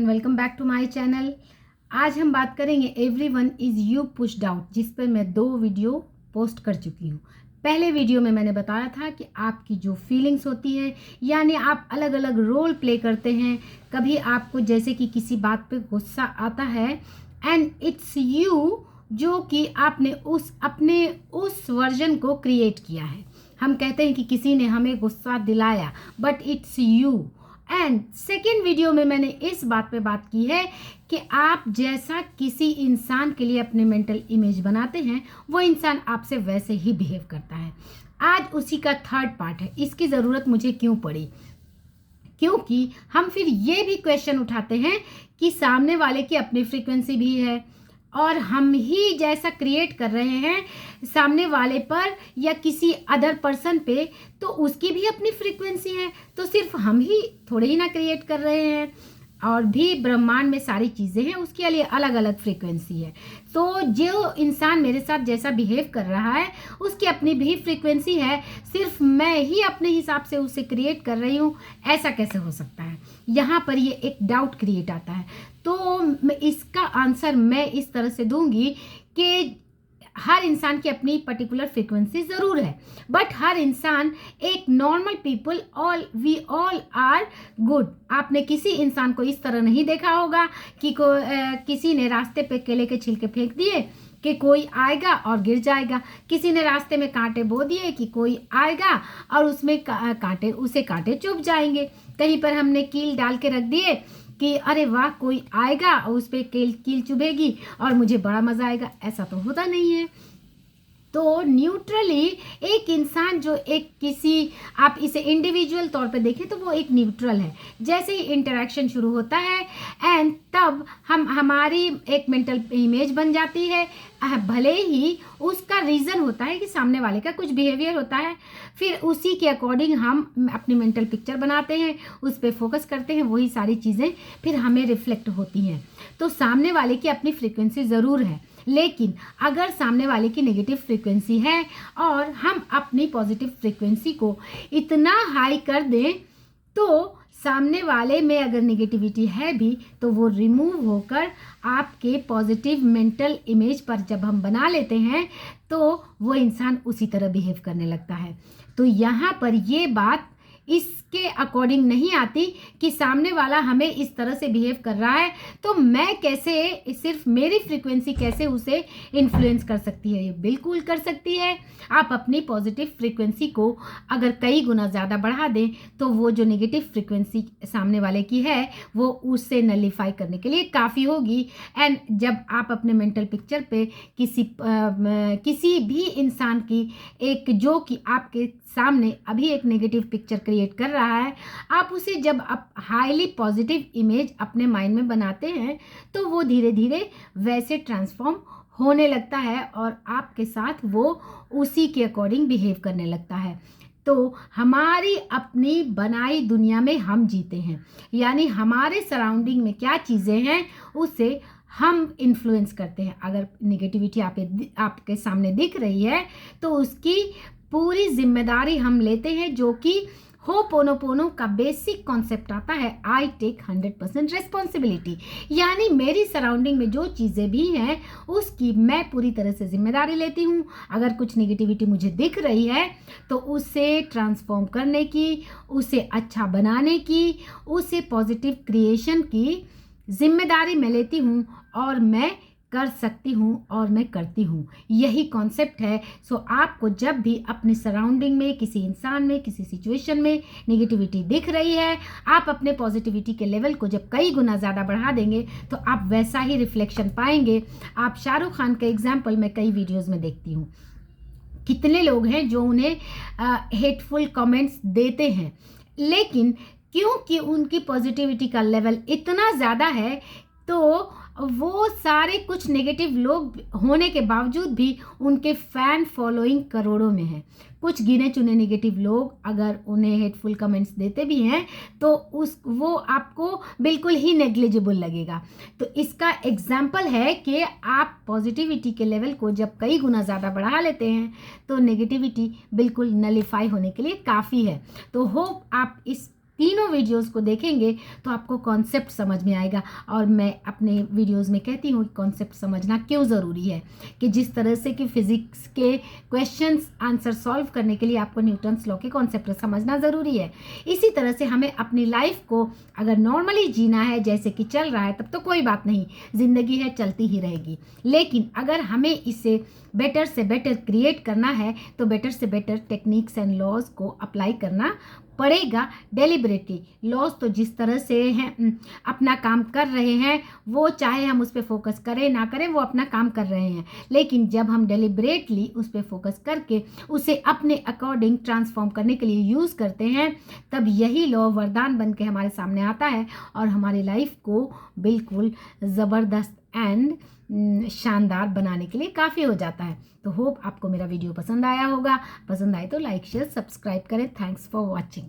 Everyone, welcome back to my channel. आज हम बात करेंगे everyone is you pushed out, जिस पर मैं 2 वीडियो पोस्ट कर चुकी हूँ। पहले वीडियो में मैंने बताया था कि आपकी जो फीलिंग्स होती हैं, यानी आप अलग अलग रोल प्ले करते हैं। कभी आपको जैसे कि किसी बात पे गुस्सा आता है एंड इट्स यू, जो कि आपने अपने उस वर्जन को क्रिएट किया है। हम कहते हैं कि किसी ने हमें गुस्सा दिलाया, but it's you. And second video में मैंने इस बात पे बात की है कि आप जैसा किसी इंसान के लिए अपने मेंटल इमेज बनाते हैं, वो इंसान आपसे वैसे ही बिहेव करता है। आज उसी का थर्ड पार्ट है। इसकी ज़रूरत मुझे क्यों पड़ी? क्योंकि हम फिर ये भी क्वेश्चन उठाते हैं कि सामने वाले की अपनी फ्रीक्वेंसी भी है और हम ही जैसा क्रिएट कर रहे हैं सामने वाले पर या किसी अदर पर्सन पे, तो उसकी भी अपनी फ्रीक्वेंसी है। तो सिर्फ हम ही थोड़े ही ना क्रिएट कर रहे हैं, और भी ब्रह्मांड में सारी चीज़ें हैं, उसके लिए अलग अलग फ्रीक्वेंसी है। तो जो इंसान मेरे साथ जैसा बिहेव कर रहा है उसकी अपनी भी फ्रीक्वेंसी है, सिर्फ मैं ही अपने हिसाब से उसे क्रिएट कर रही हूँ। ऐसा कैसे हो सकता है? यहाँ पर ये एक डाउट क्रिएट आता है। तो इसका आंसर मैं इस तरह से दूंगी कि हर इंसान की अपनी पर्टिकुलर फ्रीक्वेंसी ज़रूर है, बट हर इंसान एक normal people, we all are good. आपने किसी इंसान को इस तरह नहीं देखा होगा कि किसी ने रास्ते पे केले के छिलके फेंक दिए कि कोई आएगा और गिर जाएगा। किसी ने रास्ते में कांटे बो दिए कि कोई आएगा और उसमें कांटे चुभ जाएंगे। कहीं पर हमने कील डाल के रख दिए कि अरे वाह, कोई आएगा और उस पर कील चुभेगी और मुझे बड़ा मजा आएगा। ऐसा तो होता नहीं है। तो न्यूट्रली एक इंसान जो आप इसे इंडिविजुअल तौर पे देखें तो वो एक न्यूट्रल है। जैसे ही इंटरेक्शन शुरू होता है एंड तब हमारी एक मेंटल इमेज बन जाती है। भले ही उसका रीज़न होता है कि सामने वाले का कुछ बिहेवियर होता है, फिर उसी के अकॉर्डिंग हम अपनी मेंटल पिक्चर बनाते हैं, उस पर फोकस करते हैं, वही सारी चीज़ें फिर हमें रिफ्लेक्ट होती हैं। तो सामने वाले की अपनी फ्रीक्वेंसी ज़रूर है, लेकिन अगर सामने वाले की नेगेटिव फ्रीक्वेंसी है और हम अपनी पॉजिटिव फ्रीक्वेंसी को इतना हाई कर दें, तो सामने वाले में अगर नेगेटिविटी है भी तो वो रिमूव होकर आपके पॉजिटिव मेंटल इमेज पर जब हम बना लेते हैं तो वो इंसान उसी तरह बिहेव करने लगता है। तो यहाँ पर ये बात इसके अकॉर्डिंग नहीं आती कि सामने वाला हमें इस तरह से बिहेव कर रहा है तो मैं कैसे, सिर्फ मेरी फ्रीक्वेंसी कैसे उसे इन्फ्लुएंस कर सकती है? ये बिल्कुल कर सकती है। आप अपनी पॉजिटिव फ्रीक्वेंसी को अगर कई गुना ज़्यादा बढ़ा दें तो वो जो नेगेटिव फ्रीक्वेंसी सामने वाले की है वो उससे नलीफाई करने के लिए काफ़ी होगी। एंड जब आप अपने मेंटल पिक्चर पे किसी भी इंसान की जो कि आपके सामने अभी एक नेगेटिव पिक्चर क्रिएट कर रहा है, आप उसे जब आप हाईली पॉजिटिव इमेज अपने माइंड में बनाते हैं तो वो धीरे धीरे वैसे ट्रांसफॉर्म होने लगता है और आपके साथ वो उसी के अकॉर्डिंग बिहेव करने लगता है। तो हमारी अपनी बनाई दुनिया में हम जीते हैं, यानी हमारे सराउंडिंग में क्या चीज़ें हैं उससे हम इन्फ्लुएंस करते हैं। अगर निगेटिविटी आपके सामने दिख रही है तो उसकी पूरी जिम्मेदारी हम लेते हैं, जो कि होपोनोपोनो का बेसिक कॉन्सेप्ट आता है, आई टेक 100% रिस्पॉन्सिबिलिटी। यानी मेरी सराउंडिंग में जो चीज़ें भी हैं उसकी मैं पूरी तरह से जिम्मेदारी लेती हूँ। अगर कुछ नेगेटिविटी मुझे दिख रही है तो उसे ट्रांसफॉर्म करने की, उसे अच्छा बनाने की, उसे पॉजिटिव क्रिएशन की जिम्मेदारी मैं लेती हूँ और मैं कर सकती हूँ और मैं करती हूँ। यही कॉन्सेप्ट है। सो आपको जब भी अपने सराउंडिंग में, किसी इंसान में, किसी सिचुएशन में नेगेटिविटी दिख रही है, आप अपने पॉजिटिविटी के लेवल को जब कई गुना ज़्यादा बढ़ा देंगे तो आप वैसा ही रिफ्लेक्शन पाएंगे। आप शाहरुख खान का एग्जाम्पल मैं कई वीडियोज़ में देखती हूँ। कितने लोग हैं जो उन्हें हेटफुल कमेंट्स देते हैं, लेकिन क्योंकि उनकी पॉजिटिविटी का लेवल इतना ज़्यादा है तो वो सारे कुछ नेगेटिव लोग होने के बावजूद भी उनके फैन फॉलोइंग करोड़ों में है। कुछ गिने चुने नेगेटिव लोग अगर उन्हें हेटफुल कमेंट्स देते भी हैं तो वो आपको बिल्कुल ही नेग्लिजिबल लगेगा। तो इसका एग्जाम्पल है कि आप पॉजिटिविटी के लेवल को जब कई गुना ज़्यादा बढ़ा लेते हैं तो नेगेटिविटी बिल्कुल नलीफाई होने के लिए काफ़ी है। तो होप आप इस तीनों वीडियोस को देखेंगे तो आपको कॉन्सेप्ट समझ में आएगा। और मैं अपने वीडियोस में कहती हूँ कि कॉन्सेप्ट समझना क्यों ज़रूरी है, कि जिस तरह से कि फिज़िक्स के क्वेश्चंस आंसर सॉल्व करने के लिए आपको न्यूटन्स लॉ के कॉन्सेप्ट समझना ज़रूरी है, इसी तरह से हमें अपनी लाइफ को अगर नॉर्मली जीना है जैसे कि चल रहा है तब तो कोई बात नहीं, ज़िंदगी है चलती ही रहेगी। लेकिन अगर हमें इसे बेटर से बेटर क्रिएट करना है तो बेटर से बेटर टेक्निक्स एंड लॉज को अप्लाई करना पड़ेगा डेलिबरेटली। लॉज तो जिस तरह से हैं अपना काम कर रहे हैं, वो चाहे हम उस पर फोकस करें ना करें, वो अपना काम कर रहे हैं। लेकिन जब हम डेलिबरेटली उस पर फोकस करके उसे अपने अकॉर्डिंग ट्रांसफॉर्म करने के लिए यूज़ करते हैं, तब यही लॉ वरदान बन के हमारे सामने आता है और हमारी लाइफ को बिल्कुल ज़बरदस्त एंड शानदार बनाने के लिए काफ़ी हो जाता है। तो होप आपको मेरा वीडियो पसंद आया होगा। पसंद आए तो लाइक शेयर सब्सक्राइब करें। Thanks for watching.